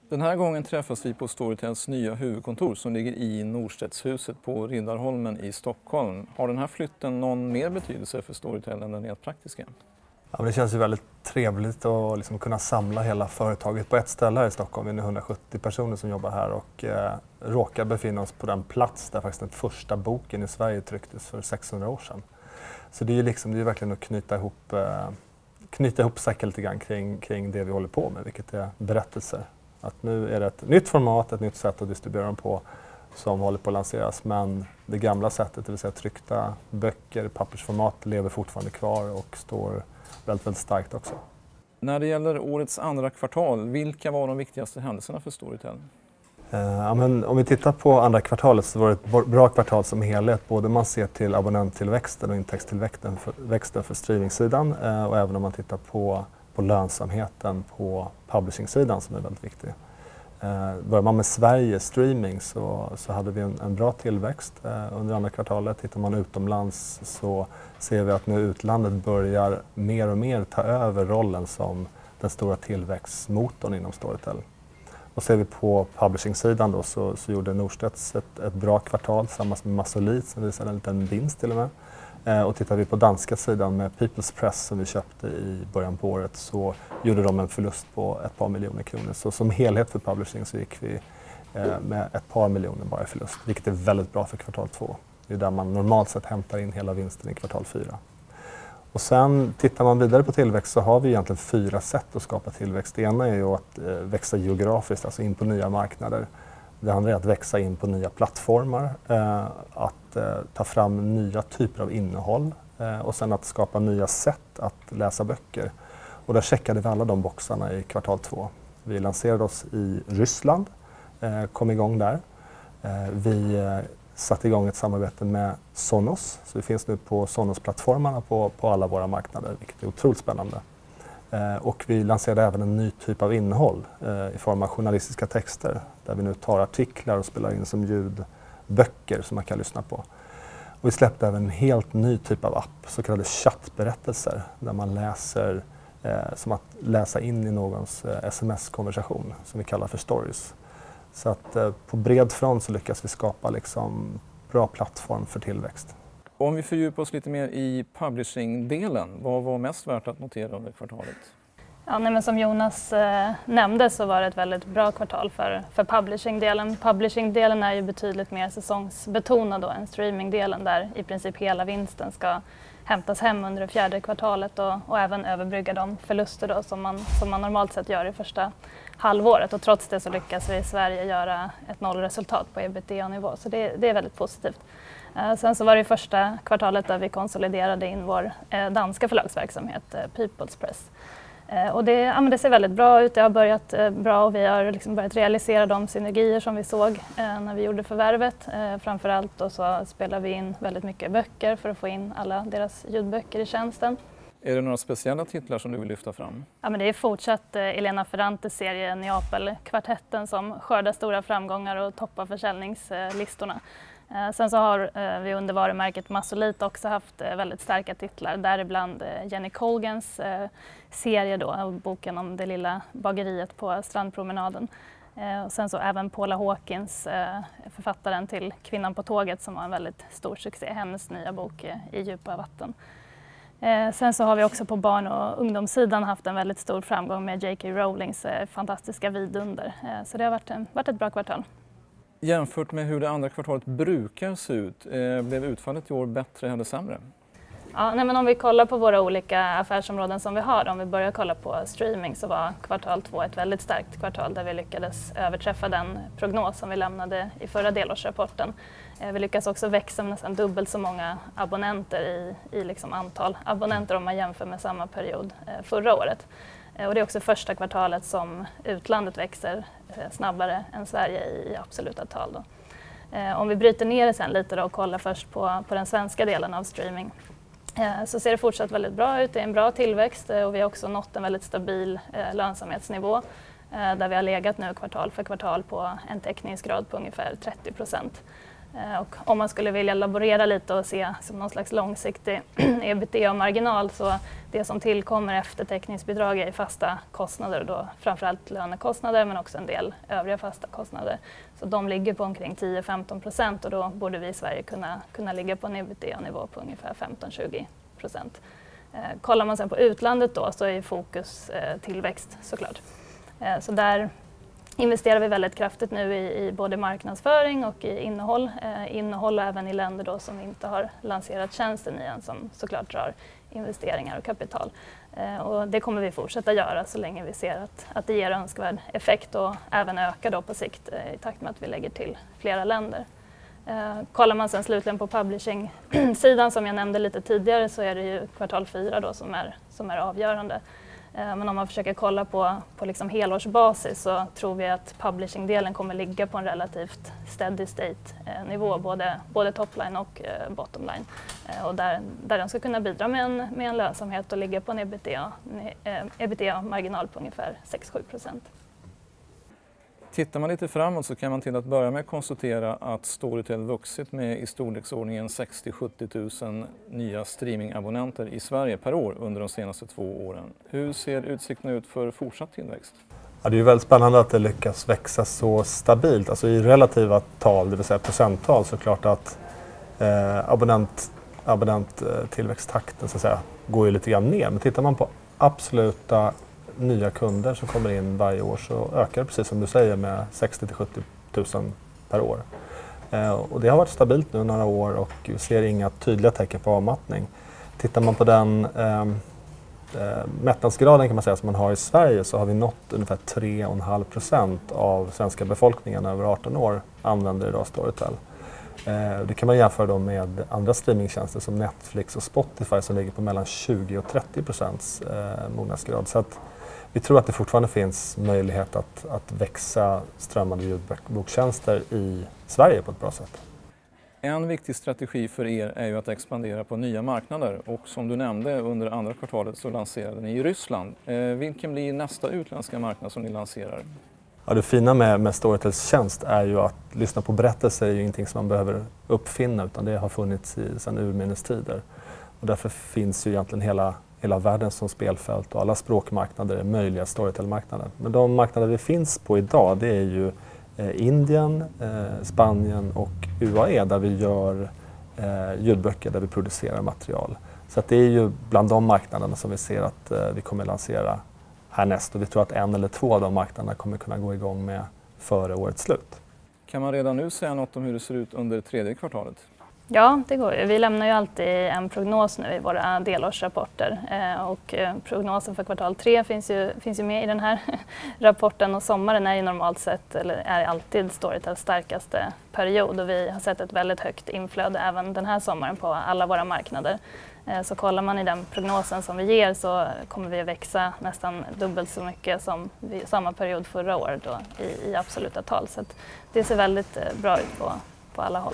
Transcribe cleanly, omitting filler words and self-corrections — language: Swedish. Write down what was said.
Den här gången träffas vi på Storytels nya huvudkontor som ligger i Norstedtshuset på Riddarholmen i Stockholm. Har den här flytten någon mer betydelse för Storytel än den rent praktiska? Ja, men det känns ju väldigt trevligt att liksom kunna samla hela företaget på ett ställe här i Stockholm. Vi är nu 170 personer som jobbar här och råkar befinna oss på den plats där faktiskt den första boken i Sverige trycktes för 600 år sedan. Så det är ju verkligen att knyta ihop säcken lite grann kring det vi håller på med, vilket är berättelser. Att nu är det ett nytt format, ett nytt sätt att distribuera dem på som håller på att lanseras, men det gamla sättet, det vill säga tryckta böcker, pappersformat, lever fortfarande kvar och står väldigt starkt också. När det gäller årets andra kvartal, vilka var de viktigaste händelserna för Storytel? Men om vi tittar på andra kvartalet så var det ett bra kvartal som helhet, både om man ser till abonnenttillväxten och intäktstillväxten för streamingsidan och även om man tittar på lönsamheten på publishing-sidan som är väldigt viktig. Börjar man med Sverige streaming så hade vi en bra tillväxt under andra kvartalet. Tittar man utomlands så ser vi att nu utlandet börjar mer och mer ta över rollen som den stora tillväxtmotorn inom Storytel. Och ser vi på publishing-sidan då så gjorde Norstedts ett bra kvartal tillsammans med Massolit som visade en liten vinst till och med. Och tittar vi på danska sidan med People's Press som vi köpte i början på året så gjorde de en förlust på ett par miljoner kronor. Så som helhet för publishing så gick vi med ett par miljoner bara i förlust, vilket är väldigt bra för kvartal 2. Det är där man normalt sett hämtar in hela vinsten i kvartal 4. Och sen tittar man vidare på tillväxt så har vi egentligen 4 sätt att skapa tillväxt. Det ena är ju att växa geografiskt, alltså in på nya marknader. Det andra är att växa in på nya plattformar, att ta fram nya typer av innehåll och sen att skapa nya sätt att läsa böcker. Och där checkade vi alla de boxarna i kvartal 2. Vi lanserade oss i Ryssland, kom igång där. Vi satte igång ett samarbete med Sonos, så vi finns nu på Sonos-plattformarna på alla våra marknader, vilket är otroligt spännande. Och vi lanserade även en ny typ av innehåll i form av journalistiska texter där vi nu tar artiklar och spelar in som ljudböcker som man kan lyssna på. Och vi släppte även en helt ny typ av app, så kallade chattberättelser, där man läser som att läsa in i någons sms-konversation som vi kallar för stories. Så att på bred front så lyckas vi skapa liksom bra plattform för tillväxt. Om vi fördjupar oss lite mer i publishing-delen, vad var mest värt att notera under kvartalet? Ja, men som Jonas nämnde så var det ett väldigt bra kvartal för publishing-delen. Publishing-delen är ju betydligt mer säsongsbetonad än streaming-delen där i princip hela vinsten ska hämtas hem under det fjärde kvartalet och även överbrygga de förluster då som man normalt sett gör i första halvåret. Och trots det så lyckas vi i Sverige göra ett nollresultat på EBITDA-nivå, så det är väldigt positivt. Sen så var det första kvartalet där vi konsoliderade in vår danska förlagsverksamhet, People's Press. Och det ser väldigt bra ut, det har börjat bra och vi har liksom börjat realisera de synergier som vi såg när vi gjorde förvärvet. Framförallt då så spelar vi in väldigt mycket böcker för att få in alla deras ljudböcker i tjänsten. Är det några speciella titlar som du vill lyfta fram? Ja, men det är fortsatt Elena Ferrantes serie Neapel-kvartetten som skördar stora framgångar och toppar försäljningslistorna. Sen så har vi under varumärket Massolit också haft väldigt starka titlar, däribland Jenny Colgans serie då, boken om det lilla bageriet på strandpromenaden. Och sen så även Paula Hawkins, författaren till Kvinnan på tåget som var en väldigt stor succé, hennes nya bok I djupa vatten. Sen så har vi också på barn- och ungdomssidan haft en väldigt stor framgång med J.K. Rowlings fantastiska Vidunder. Så det har varit ett bra kvartal. Jämfört med hur det andra kvartalet brukar se ut, blev utfallet i år bättre eller sämre? Ja, men om vi kollar på våra olika affärsområden som vi har, om vi börjar kolla på streaming så var kvartal 2 ett väldigt starkt kvartal där vi lyckades överträffa den prognos som vi lämnade i förra delårsrapporten. Vi lyckas också växa med nästan dubbelt så många abonnenter i liksom antal abonnenter om man jämför med samma period förra året. Och det är också första kvartalet som utlandet växer snabbare än Sverige i absoluta tal då. Om vi bryter ner det sen lite då och kollar först på den svenska delen av streaming så ser det fortsatt väldigt bra ut. Det är en bra tillväxt och vi har också nått en väldigt stabil lönsamhetsnivå där vi har legat nu kvartal för kvartal på en täckningsgrad på ungefär 30%. Och om man skulle vilja laborera lite och se som någon slags långsiktig ebitda-marginal, så det som tillkommer efter täckningsbidrag är fasta kostnader, då framförallt lönekostnader men också en del övriga fasta kostnader. Så de ligger på omkring 10-15% och då borde vi i Sverige kunna ligga på en ebitda-nivå på ungefär 15-20%. Kollar man sen på utlandet då, så är fokus tillväxt såklart. Så där investerar vi väldigt kraftigt nu i både marknadsföring och i innehåll. Innehåll även i länder då som inte har lanserat tjänsten igen, som såklart drar investeringar och kapital. Och det kommer vi fortsätta göra så länge vi ser att det ger önskvärd effekt och även ökar då på sikt i takt med att vi lägger till flera länder. Kollar man sen slutligen på publishing-sidan som jag nämnde lite tidigare, så är det ju kvartal 4 då som är avgörande. Men om man försöker kolla på liksom helårsbasis, så tror vi att publishing-delen kommer ligga på en relativt steady state-nivå, både topline och bottomline. Och där den ska kunna bidra med en lönsamhet och ligga på en ebitda-marginal på ungefär 6-7%. Tittar man lite framåt så kan man till att börja med konstatera att Storytel vuxit med i storleksordningen 60-70 000 nya streamingabonnenter i Sverige per år under de senaste 2 åren. Hur ser utsikterna ut för fortsatt tillväxt? Ja, det är ju väldigt spännande att det lyckas växa så stabilt. Alltså i relativa tal, det vill säga procenttal, så är det klart att abonnenttillväxttakten så att säga går ju lite grann ner. Men tittar man på absoluta nya kunder som kommer in varje år, så ökar det, precis som du säger, med 60-70 000 per år. Och det har varit stabilt nu några år och vi ser inga tydliga tecken på avmattning. Tittar man på den mättnadsgraden kan man säga som man har i Sverige, så har vi nått ungefär 3,5% av svenska befolkningen över 18 år använder idag Storytel. Det kan man jämföra då med andra streamingtjänster som Netflix och Spotify som ligger på mellan 20 och 30% mognadsgrad. Så att vi tror att det fortfarande finns möjlighet att växa strömmande ljudboktjänster i Sverige på ett bra sätt. En viktig strategi för er är ju att expandera på nya marknader och som du nämnde under andra kvartalet så lanserade ni i Ryssland. Vilken blir nästa utländska marknad som ni lanserar? Ja, det fina med Storytels tjänst är ju att lyssna på berättelser är ju ingenting som man behöver uppfinna, utan det har funnits sedan urminnes tider. Och därför finns ju egentligen hela världen som spelfält och alla språkmarknader är möjliga Storytel-marknader. Men de marknader vi finns på idag, det är ju Indien, Spanien och UAE där vi gör ljudböcker, där vi producerar material. Så att det är ju bland de marknaderna som vi ser att vi kommer lansera härnäst, och vi tror att 1 eller 2 av de marknaderna kommer kunna gå igång med före årets slut. Kan man redan nu säga något om hur det ser ut under 3:e kvartalet? Ja, det går ju. Vi lämnar ju alltid en prognos nu i våra delårsrapporter och prognosen för kvartal 3 finns ju med i den här rapporten, och sommaren är ju normalt sett, eller är alltid Storytels starkaste period, och vi har sett ett väldigt högt inflöde även den här sommaren på alla våra marknader. Så kollar man i den prognosen som vi ger så kommer vi att växa nästan dubbelt så mycket som vid samma period förra året då, i absoluta tal. Så att det ser väldigt bra ut på alla håll.